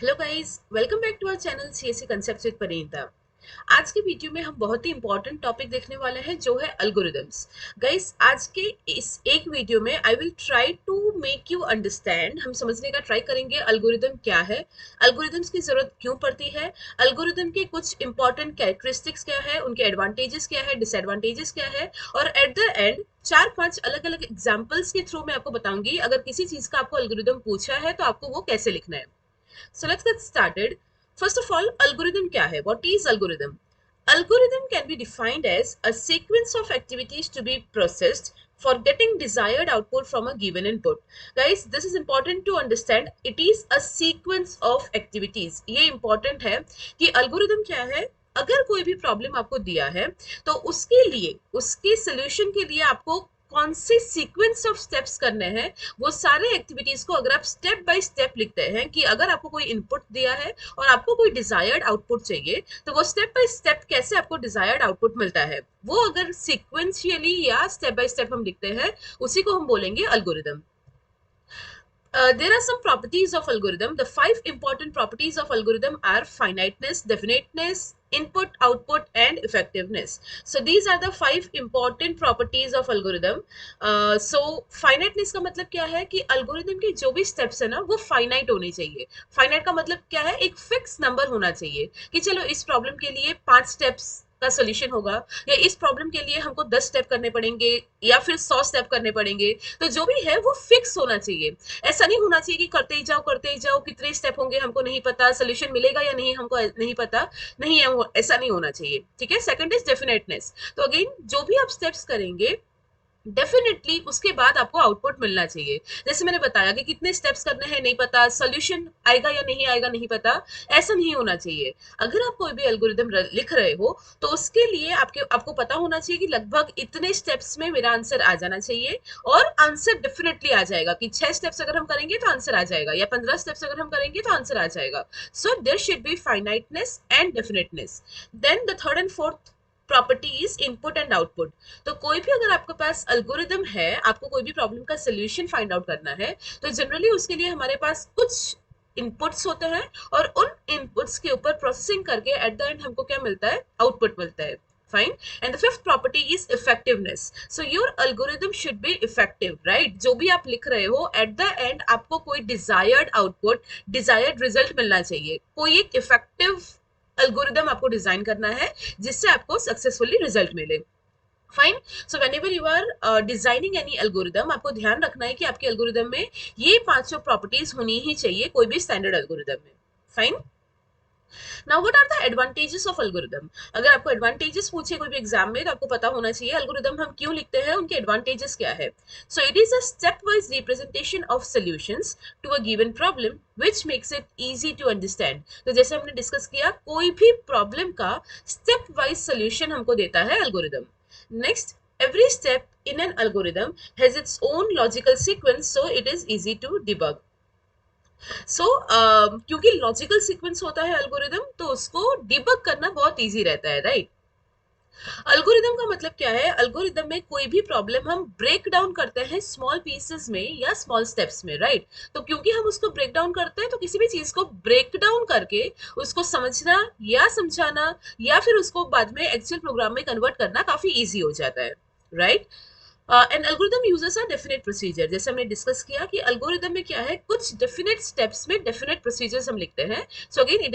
Hello guys, welcome back to our channel CSC concepts with Parineeta. आज की video में हम बहुत ही इंपॉर्टेंट टॉपिक देखने वाले हैं जो है एल्गोरिदम्स। गाइस, आज के इस एक वीडियो में I will try to make you understand, हम समझने का ट्राई करेंगे एल्गोरिदम क्या है, एल्गोरिदम्स की जरूरत क्यों पड़ती है, एल्गोरिदम के कुछ इंपॉर्टेंट कैरेक्टरिस्टिक्स क्या है, उनके एडवांटेजेस क्या है, डिसएडवांटेजेस क्या है, और एट द एंड चार पांच अलग अलग एग्जाम्पल्स के थ्रू मैं आपको बताऊंगी अगर किसी चीज का आपको एल्गोरिदम पूछा है तो आपको वो कैसे लिखना है। So let's get started. First of all, algorithm क्या है? What is algorithm? Algorithm can be defined as a sequence of activities to be processed for getting desired output from a given input. Guys, this is important to understand. It is a sequence of activities. ये important है कि algorithm क्या है? अगर कोई भी problem आपको दिया है तो उसके लिए उसके सोल्यूशन के लिए आपको कौन से सीक्वेंस ऑफ स्टेप्स करने हैं, वो सारे एक्टिविटीज को अगर आप स्टेप बाय स्टेप लिखते हैं कि अगर आपको कोई इनपुट दिया है और आपको कोई डिजायर्ड आउटपुट चाहिए तो वो स्टेप बाय स्टेप कैसे आपको डिजायर्ड आउटपुट मिलता है, वो अगर सीक्वेंशियली या स्टेप बाय स्टेप हम लिखते हैं उसी को हम बोलेंगे algorithm. There are some properties of algorithm. The five important properties of algorithm are finiteness, definiteness, input, output, and effectiveness. So these are the five important properties of algorithm. So finiteness का मतलब क्या है कि algorithm के जो भी steps है ना वो finite होने चाहिए। finite का मतलब क्या है, एक fixed number होना चाहिए कि चलो इस problem के लिए 5 steps का सोल्यूशन होगा या इस प्रॉब्लम के लिए हमको 10 स्टेप करने पड़ेंगे या फिर 100 स्टेप करने पड़ेंगे। तो जो भी है वो फिक्स होना चाहिए। ऐसा नहीं होना चाहिए कि करते ही जाओ, कितने स्टेप होंगे हमको नहीं पता, सोल्यूशन मिलेगा या नहीं हमको नहीं पता। नहीं है, वो ऐसा नहीं होना चाहिए। ठीक है। Second is definiteness. तो अगेन जो भी आप स्टेप्स करेंगे डेफिनेटली उसके बाद आपको आउटपुट मिलना चाहिए। जैसे मैंने बताया कि कितने स्टेप्स करने हैं नहीं पता, सोल्यूशन आएगा या नहीं आएगा नहीं पता, ऐसा नहीं होना चाहिए। अगर आप कोई भी एल्गोरिदम लिख रहे हो तो उसके लिए आपको पता होना चाहिए कि लगभग इतने स्टेप्स में मेरा आंसर आ जाना चाहिए और आंसर डेफिनेटली आ जाएगा कि 6 स्टेप्स अगर हम करेंगे तो आंसर आ जाएगा या 15 स्टेप्स अगर हम करेंगे तो आंसर आ जाएगा। So there should be finiteness and definiteness. Then the third and fourth property is input and output. तो कोई भी अगर आपके पास अल्गोरिदम है, आपको कोई भी प्रॉब्लम का सोल्यूशन फाइंड आउट करना है तो जनरली उसके लिए हमारे पास कुछ इनपुट्स होते हैं और उन इनपुट्स के ऊपर प्रोसेसिंग करके एट द एंड हमको क्या मिलता है, आउटपुट मिलता है। Fine. And the fifth property is effectiveness. So your algorithm should be effective, right. जो भी आप लिख रहे हो एट द एंड आपको कोई डिजायर्ड आउटपुट, डिजायर्ड रिजल्ट मिलना चाहिए। कोई एक इफेक्टिव अल्गोरिदम आपको डिजाइन करना है जिससे आपको सक्सेसफुली रिजल्ट मिले। Fine. So whenever you are designing any algorithm, आपको ध्यान रखना है कि आपके एल्गोरिदम में ये पांचों प्रॉपर्टीज होनी ही चाहिए कोई भी स्टैंडर्ड एल्गोरिदम में। Fine. Now what are the advantages of algorithm. अगर आपको एडवांटेजेस पूछे कोई भी एग्जाम में तो आपको पता होना चाहिए एल्गोरिदम हम क्यों लिखते हैं, उनके एडवांटेजेस क्या है। So it is a stepwise representation of solutions to a given problem which makes it easy to understand. तो जैसे हमने डिस्कस किया, कोई भी प्रॉब्लम का स्टेप वाइज सोल्यूशन हमको देता है algorithm. Next, every step in an algorithm has its own logical sequence, so it is easy to debug. सो क्योंकि लॉजिकल सीक्वेंस होता है एल्गोरिदम तो उसको डिबग करना बहुत इजी रहता है, राइट। अल्गोरिदम का मतलब क्या है, अल्गोरिदम में कोई भी प्रॉब्लम हम ब्रेक डाउन करते हैं स्मॉल पीसेस में या स्मॉल स्टेप्स में, राइट। तो क्योंकि हम उसको ब्रेक डाउन करते हैं तो किसी भी चीज को ब्रेक डाउन करके उसको समझना या समझाना या फिर उसको बाद में एक्चुअल प्रोग्राम में कन्वर्ट करना काफी इजी हो जाता है, right. An algorithm uses a definite procedure. जैसे हमने डिस्कस किया कि एल्गोरिदम में क्या है, कुछ डेफिनेट स्टेप्स में डेफिनेट प्रोसीजर्स हम लिखते हैं। So again it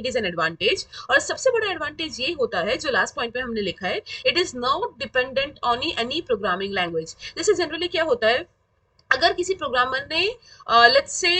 is an advantage. और सबसे बड़ा एडवांटेज ये होता है जो लास्ट पॉइंट पे हमने लिखा है, it is not dependent on any programming language. जैसे जनरली क्या होता है, अगर किसी प्रोग्रामर ने लेट्स से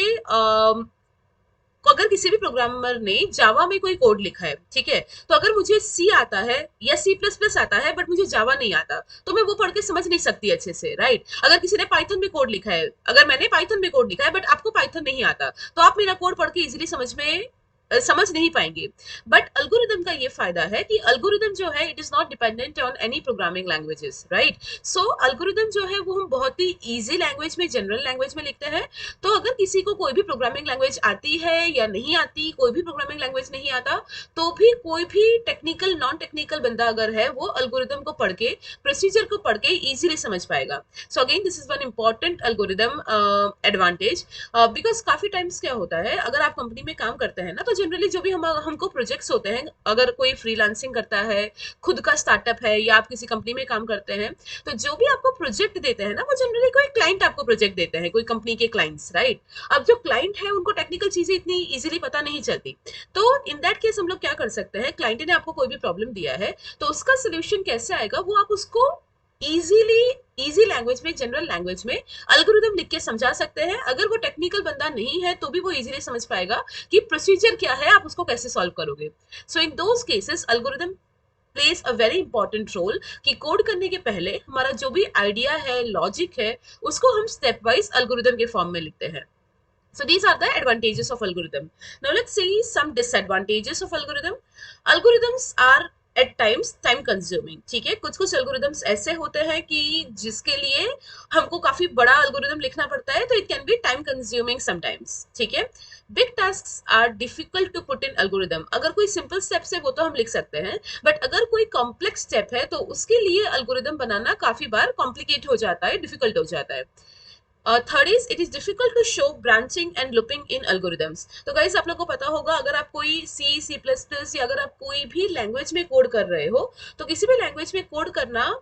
अगर किसी भी प्रोग्रामर ने जावा में कोई कोड लिखा है, ठीक है, तो अगर मुझे सी आता है या सी प्लस प्लस आता है बट मुझे जावा नहीं आता तो मैं वो पढ़ के समझ नहीं सकती अच्छे से, राइट। अगर किसी ने पाइथन में कोड लिखा है, अगर मैंने पाइथन में कोड लिखा है बट आपको पाइथन नहीं आता तो आप मेरा कोड पढ़ के इजीली समझ में समझ नहीं पाएंगे। बट अल्गोरिदम का ये फायदा है कि अल्गोरिदम जो है it is not dependent on any programming languages, right. So algorithm जो है वो हम बहुत ही इजी लैंग्वेज में, जनरल लैंग्वेज में लिखते हैं। तो अगर किसी को कोई भी प्रोग्रामिंग लैंग्वेज आती है या नहीं आती, कोई भी प्रोग्रामिंग लैंग्वेज नहीं आता, तो भी कोई भी टेक्निकल नॉन टेक्निकल बंदा अगर है वो अल्गोरिदम को पढ़ के, प्रोसीजर को पढ़ के इजीली समझ पाएगा। So again this is one important algorithm advantage. Because काफी टाइम्स क्या होता है, अगर आप कंपनी में काम करते हैं ना, तो जनरली जो भी हमको प्रोजेक्ट्स होते हैं, अगर कोई फ्रीलांसिंग करता है, खुद का स्टार्टअप है, या आप किसी कंपनी में काम करते हैं, तो जो भी आपको प्रोजेक्ट देते हैं ना, वो जनरली कोई क्लाइंट आपको प्रोजेक्ट देते हैं, कोई कंपनी के क्लाइंट्स, राइट। अब जो क्लाइंट है उनको टेक्निकल चीजें इतनी इजीली पता नहीं चलती। तो इन दैट केस हम लोग क्या कर सकते हैं, क्लाइंट ने आपको कोई भी प्रॉब्लम दिया है, तो उसका सोल्यूशन कैसे आएगा वो आप उसको इजीली, इजी लैंग्वेज में, जनरल लैंग्वेज में अल्गोरिदम लिख के समझा सकते हैं। अगर वो टेक्निकल बंदा नहीं है तो भी वो इजीली समझ पाएगा कि प्रोसीजर क्या है, आप उसको कैसे सॉल्व करोगे। So in those cases algorithm plays a very important role कि कोड करने के पहले हमारा जो भी आइडिया है, लॉजिक है, उसको हम स्टेप वाइज अल्गोरिदम के फॉर्म में लिखते हैं। So these are the advantages of algorithm. Now let's see some disadvantages of algorithm. Algorithms are at times time consuming. ठीक है, कुछ कुछ algorithms ऐसे होते हैं कि जिसके लिए हमको काफी बड़ा algorithm लिखना पड़ता है, तो it can be time consuming sometimes. ठीक है, big tasks are difficult to put in algorithm. अगर कोई simple steps है वो तो हम लिख सकते हैं, but अगर कोई complex step है तो उसके लिए algorithm बनाना काफी बार complicate हो जाता है, difficult हो जाता है। Third is it is difficult to show branching and looping in algorithms. तो गाइस आप लोग को पता होगा, अगर आप कोई सी प्लस प्लस या अगर आप कोई भी लैंग्वेज में कोड कर रहे हो, तो किसी भी लैंग्वेज में कोड करना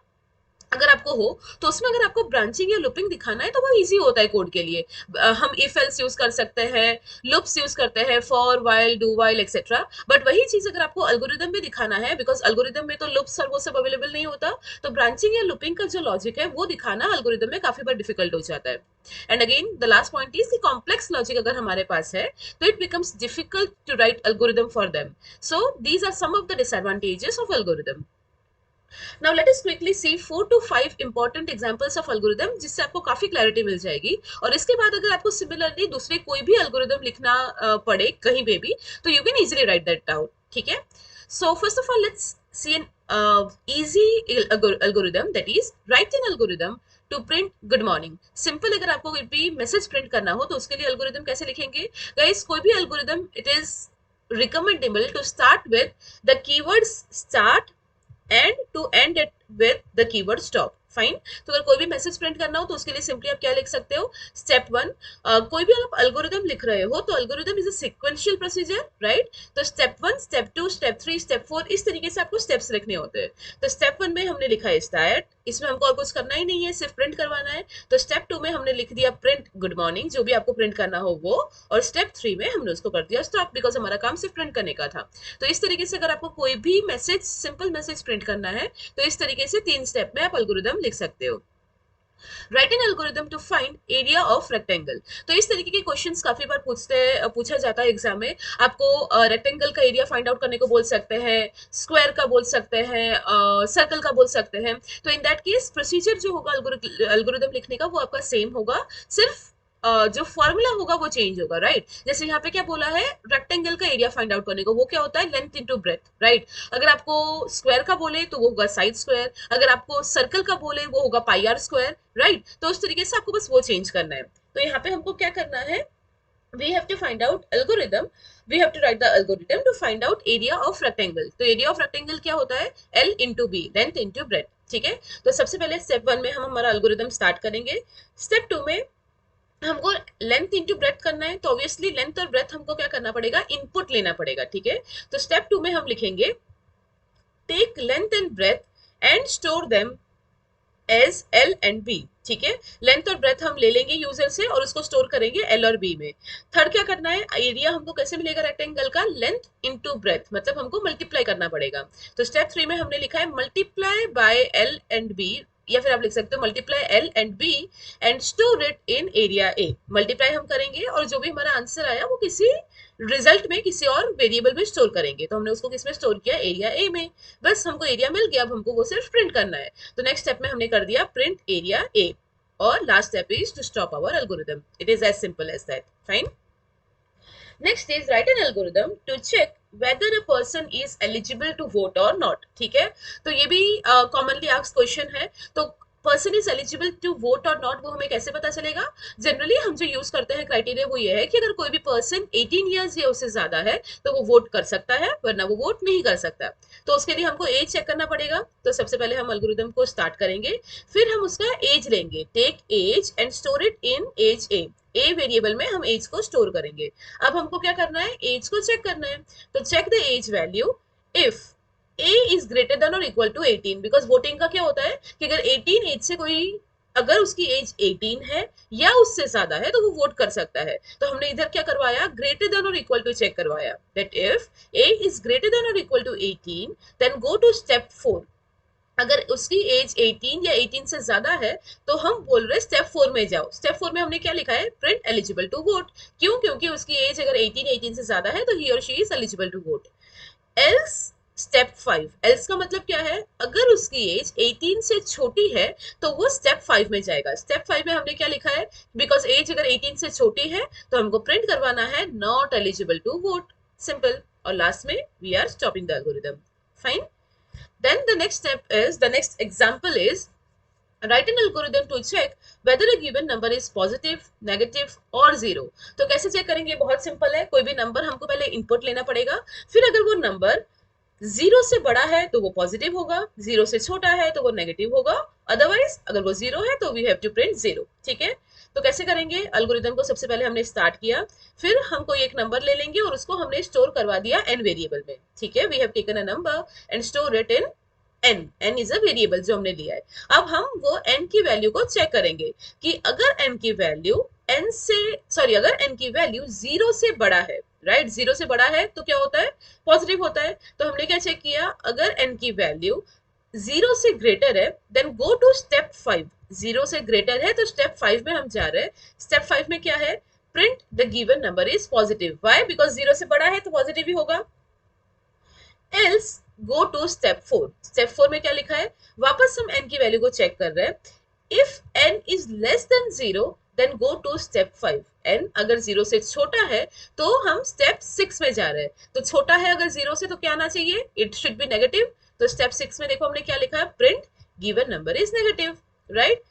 अगर आपको हो, तो उसमें अगर आपको ब्रांचिंग या लूपिंग दिखाना है तो वो इजी होता है कोड के लिए। हम इफ एल्स यूज कर सकते हैं, लूप्स यूज करते हैं, for while, do while etcetera. But वही चीज अगर आपको अल्गोरिदम में दिखाना है, बिकॉज अल्गोरिदम में तो लूप्स और वो सब अवेलेबल नहीं होता, तो ब्रांचिंग या लूपिंग का जो लॉजिक है वो दिखाना अल्गोरिदम में काफी बार डिफिकल्ट हो जाता है। And again the last point is complex logic अगर हमारे पास है तो it becomes difficult to write algorithm for them. So these are some of the disadvantages of algorithm. Now let us quickly see 4 to 5 important examples of algorithm, जिससे आपको काफी clarity मिल जाएगी। और इसके बाद अगर आपको सिमिलरली दूसरे कोई भी algorithm लिखना पड़े कहीं पे भी, तो you can easily write that down। ठीक है, so first of all let's see an easy algorithm, that is write an algorithm to print good morning. Simple, अगर आपको कोई भी मैसेज प्रिंट करना हो तो उसके लिए अल्गोरिदम कैसे लिखेंगे गाइस? कोई भी algorithm it is recommendable to start with the keywords start and to end it with the keyword stop. Fine, तो अगर कोई भी मैसेज प्रिंट करना हो तो उसके लिए सिंपली आप क्या लिख सकते हो? स्टेप 1। कोई भी आप अल्गोरिदम लिख रहे हो तो algorithm is a sequential procedure, right. तो स्टेप 1, स्टेप 2, स्टेप 3, स्टेप 4, इस तरीके से आपको स्टेप्स लिखने होते हैं। तो स्टेप 1 में हमने लिखा है स्टार्ट, इसमें हमको और कुछ करना ही नहीं है, सिर्फ प्रिंट करवाना है। तो स्टेप 2 में हमने लिख दिया प्रिंट गुड मॉर्निंग, जो भी आपको प्रिंट करना हो वो। और स्टेप 3 में हमने उसको कर दिया स्टॉप, बिकॉज हमारा काम सिर्फ प्रिंट करने का था। तो इस तरीके से अगर आपको कोई भी मैसेज, सिंपल मैसेज प्रिंट करना है, तो इस तरीके से 3 स्टेप में आप अल्गोरिदम लिख सकते हो। Write an algorithm to find area of rectangle. तो इस तरीके के क्वेश्चंस काफी बार पूछा जाता है एग्जाम में। आपको रेक्टेंगल का एरिया फाइंड आउट करने को बोल सकते हैं, स्क्वायर का बोल सकते हैं, सर्कल का बोल सकते हैं। तो इन दैट केस प्रोसीजर जो होगा अल्गोरिदम लिखने का वो आपका सेम होगा, सिर्फ जो फॉर्मूला होगा वो चेंज होगा, राइट। जैसे यहाँ पे क्या बोला है, रेक्टेंगल का एरिया फाइंड आउट करने को, वो क्या होता है? Length into breadth, right. अगर आपको स्क्वायर का बोले तो वो होगा साइड स्क्वायर, अगर आपको सर्कल का बोले वो होगा पाई आर स्क्वायर, राइट। तो उस तरीके से आपको बस वो चेंज करना है। तो यहाँ पे हमको क्या करना है, we have to find out algorithm, we have to write the algorithm to find out area of rectangle। तो area of rectangle क्या होता है? L into B, length into breadth। ठीक है, तो सबसे पहले स्टेप 1 में हम हमारा अल्गोरिदम स्टार्ट करेंगे। स्टेप 2 में हमको लेंथ इंटू ब्रेथ करना है, तो ऑब्वियसली लेंथ और ब्रेथ हमको क्या करना पड़ेगा? इनपुट लेना पड़ेगा। ठीक है, तो स्टेप 2 में हम लिखेंगे take length and breadth and store them as L and B. ठीक है, लेंथ और ब्रेथ हम ले लेंगे यूजर से और उसको स्टोर करेंगे एल और बी में। थर्ड क्या करना है, एरिया हमको कैसे मिलेगा रेक्टेंगल का? लेंथ इनटू ब्रेथ, मतलब हमको मल्टीप्लाई करना पड़ेगा। तो स्टेप 3 में हमने लिखा है multiply by L and B, या फिर आप लिख सकते हो multiply L and B and store it in area A. Multiply हम करेंगे और जो भी हमारा आंसर आया वो किसी रिजल्ट में, किसी और वेरिएबल में स्टोर करेंगे। तो हमने उसको किस में स्टोर किया? एरिया ए में। बस हमको एरिया मिल गया, अब हमको वो सिर्फ प्रिंट करना है। तो नेक्स्ट स्टेप में हमने कर दिया प्रिंट एरिया ए, और last step is to stop our algorithm. It is as simple as that. Fine. Next is write an algorithm to check whether a person is eligible to vote और not. ठीक है, तो ये भी commonly asked question है। तो person is eligible to vote और not वो हमें कैसे पता चलेगा? जनरली हम जो यूज करते हैं क्राइटेरिया वो ये है कि अगर कोई भी पर्सन 18 ईयर्स या उससे ज्यादा है तो वो वोट कर सकता है, वरना वो वोट नहीं कर सकता। तो उसके लिए हमको एज चेक करना पड़ेगा। तो सबसे पहले हम एल्गोरिदम को स्टार्ट करेंगे, फिर हम उसका एज लेंगे, take age and store it in age A variable में हम एज को स्टोर करेंगे। अब हमको क्या करना है? एज को चेक करना है। तो check the age value if A is greater than और इक्वल टू 18, बिकॉज वोटिंग का क्या होता है कि अगर 18 एज से कोई, अगर उसकी एज 18 है या उससे ज्यादा है तो वो वोट कर सकता है। तो हमने इधर क्या करवाया? ग्रेटर देन और इक्वल टू चेक करवाया, that if A is greater than और equal to 18 then go to step 4। अगर उसकी एज 18 या 18 से ज्यादा है तो हम बोल रहे स्टेप 4 में जाओ। स्टेप 4 में हमने क्या लिखा है? Print eligible to vote. क्यों? क्योंकि उसकी एज अगर 18 या 18 से ज्यादा है तो ही और she is eligible to vote. Else step 5, else का मतलब क्या है? अगर उसकी एज 18 से छोटी है तो वो स्टेप 5 में जाएगा। स्टेप 5 में हमने क्या लिखा है? बिकॉज एज अगर 18 से छोटी है तो हमको प्रिंट करवाना है not eligible to vote, simple. और लास्ट में we are stopping the algorithm. Fine. Then the next example is write an algorithm to check whether a given number is positive, negative और zero। तो कैसे check करेंगे? बहुत simple है। कोई भी नंबर हमको पहले इनपुट लेना पड़ेगा, फिर अगर वो नंबर जीरो से बड़ा है तो वो पॉजिटिव होगा, जीरो से छोटा है तो वो नेगेटिव होगा, अदरवाइज अगर वो जीरो है तो we have to print zero. ठीक है, तो कैसे करेंगे? एल्गोरिदम को सबसे पहले हमने स्टार्ट किया, फिर हम कोई एक नंबर ले लेंगे और उसको हमने स्टोर करवा दिया एन वेरिएबल में। ठीक है, we have taken a number and store it in N. N is a variable जो हमने लिया है। अब हम वो एन की वैल्यू को चेक करेंगे कि अगर एन की वैल्यू एन से, सॉरी, अगर एन की वैल्यू जीरो से बड़ा है, राइट, जीरो से बड़ा है तो क्या होता है? पॉजिटिव होता है। तो हमने क्या चेक किया? अगर एन की वैल्यू जीरो से ग्रेटर है then go to step 5। Zero से ग्रेटर है तो स्टेप 5 में हम जा रहे हैं। स्टेप 5 में क्या है? Print the given number is positive. Why? Because zero से बड़ा है तो पॉजिटिव ही होगा। Else go to step 4। Step 4 में क्या लिखा है? वापस हम एन की वैल्यू को चेक कर रहे हैं। If N is less than zero then go to step 5। N अगर जीरो से छोटा है तो हम स्टेप 6 में जा रहे हैं। तो छोटा है अगर जीरो से तो क्या आना चाहिए? It should be negative. तो स्टेप 6 में देखो हमने क्या लिखा है? Print given number is negative, right.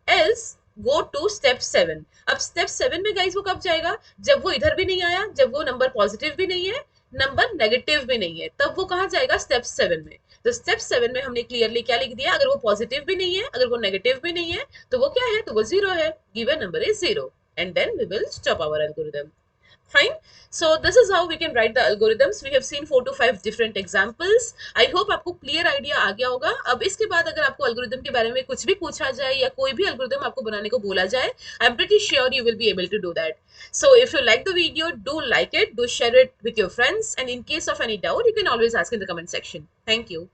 Else go to step 7। अब स्टेप 7 में गाइस वो कब जाएगा? जब वो इधर भी नहीं आया, जब वो नंबर पॉजिटिव भी नहीं है, नंबर नेगेटिव भी नहीं है, तब वो कहाँ जाएगा? स्टेप 7 में। तो स्टेप 7 में हमने क्लियरली क्या लिख दिया? अगर वो पॉजिटिव भी नहीं है, अगर वो नेगेटिव भी नहीं है तो वो क्या है? तो वो जीरो है। Given number is zero and then we will stop our algorithm. Fine. So this is how we can write the algorithms. We have seen 4 to 5 different examples. I hope आपको clear idea आ गया होगा। अब इसके बाद अगर आपको algorithm के बारे में कुछ भी पूछा जाए या कोई भी algorithm आपको बनाने को बोला जाए, I'm pretty sure you will be able to do that. So if you like the video, do like it, do share it with your friends, and in case of any doubt, you can always ask in the comment section. Thank you.